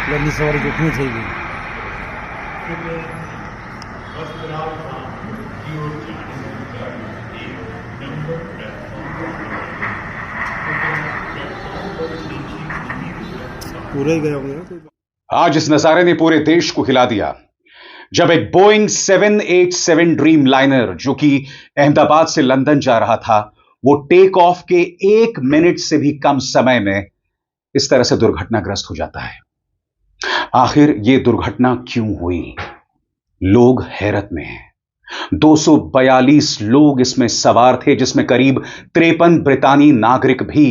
વહેલી સવારે જોખમી થઈ ગઈ. પૂરાઈ ગયા આપણે. आज इस नजारे ने पूरे देश को हिला दिया जब एक बोइंग 787 ड्रीम लाइनर जो कि अहमदाबाद से लंदन जा रहा था वो टेक ऑफ के 1 मिनट से भी कम समय में इस तरह से दुर्घटनाग्रस्त हो जाता है. आखिर यह दुर्घटना क्यों हुई? लोग हैरत में हैं. 242 लोग इसमें सवार थे जिसमें करीब 53 ब्रितानी नागरिक भी.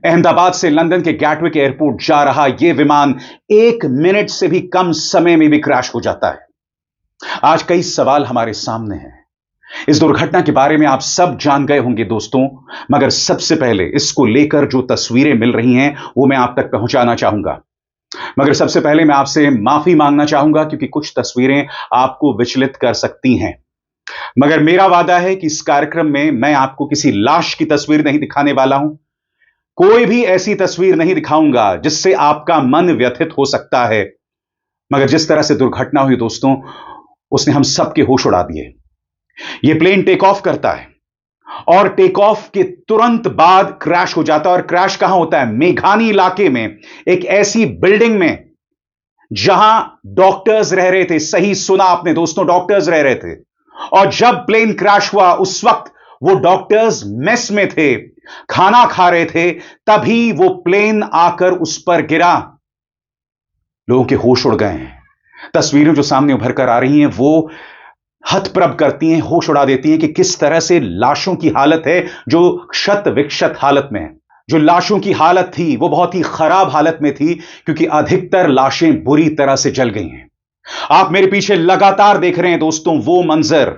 अहमदाबाद से लंदन के गैटविक एयरपोर्ट जा रहा यह विमान 1 मिनट से भी कम समय में भी क्रैश हो जाता है. आज कई सवाल हमारे सामने हैं. इस दुर्घटना के बारे में आप सब जान गए होंगे दोस्तों, मगर सबसे पहले इसको लेकर जो तस्वीरें मिल रही हैं वो मैं आप तक पहुंचाना चाहूंगा. मगर सबसे पहले मैं आपसे माफी मांगना चाहूंगा क्योंकि कुछ तस्वीरें आपको विचलित कर सकती हैं. मगर मेरा वादा है कि इस कार्यक्रम में मैं आपको किसी लाश की तस्वीर नहीं दिखाने वाला हूं. कोई भी ऐसी तस्वीर नहीं दिखाऊंगा जिससे आपका मन व्यथित हो सकता है. मगर जिस तरह से दुर्घटना हुई दोस्तों, उसने हम सबके होश उड़ा दिए. यह प्लेन टेक ऑफ करता है और टेक ऑफ के तुरंत बाद क्रैश हो जाता है. और क्रैश कहां होता है? मेघानी इलाके में, एक ऐसी बिल्डिंग में जहां डॉक्टर्स रह रहे थे. सही सुना आपने दोस्तों, डॉक्टर्स रह रहे थे. और जब प्लेन क्रैश हुआ उस वक्त वो डॉक्टर्स मेस में थे, खाना खा रहे थे, तभी वो प्लेन आकर उस पर गिरा. लोगों के होश उड़ गए हैं. तस्वीरें जो सामने उभर कर आ रही हैं वो हतप्रभ करती हैं, होश उड़ा देती हैं कि किस तरह से लाशों की हालत है जो क्षत विक्षत हालत में है. जो लाशों की हालत थी वो बहुत ही खराब हालत में थी क्योंकि अधिकतर लाशें बुरी तरह से जल गई हैं. आप मेरे पीछे लगातार देख रहे हैं दोस्तों वो मंजर,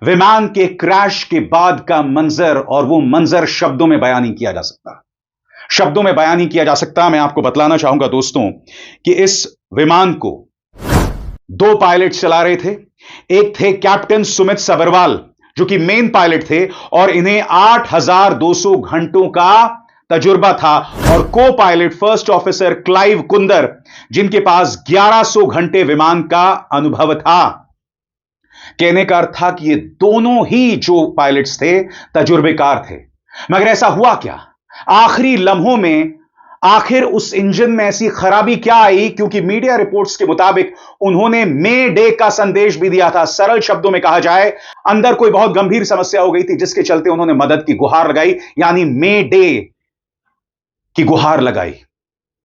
विमान के क्रैश के बाद का मंजर. और वो मंजर शब्दों में बयान नहीं किया जा सकता. शब्दों में बयान नहीं किया जा सकता. मैं आपको बतलाना चाहूंगा दोस्तों कि इस विमान को 2 पायलट चला रहे थे. एक थे कैप्टन सुमित सबरवाल जो कि मेन पायलट थे और इन्हें 8200 घंटों का तजुर्बा था. और को pilot first officer Clive Kunder जिनके पास 1100 घंटे विमान का अनुभव था. कहने का अर्थ था कि ये दोनों ही जो पायलट्स थे तजुर्बेकार थे. मगर ऐसा हुआ क्या? आखिरी लम्हों में आखिर उस इंजन में ऐसी खराबी क्या आई? क्योंकि मीडिया रिपोर्ट्स के मुताबिक उन्होंने मे डे का संदेश भी दिया था. सरल शब्दों में कहा जाए, अंदर कोई बहुत गंभीर समस्या हो गई थी जिसके चलते उन्होंने मदद की गुहार लगाई, यानी मे डे की गुहार लगाई.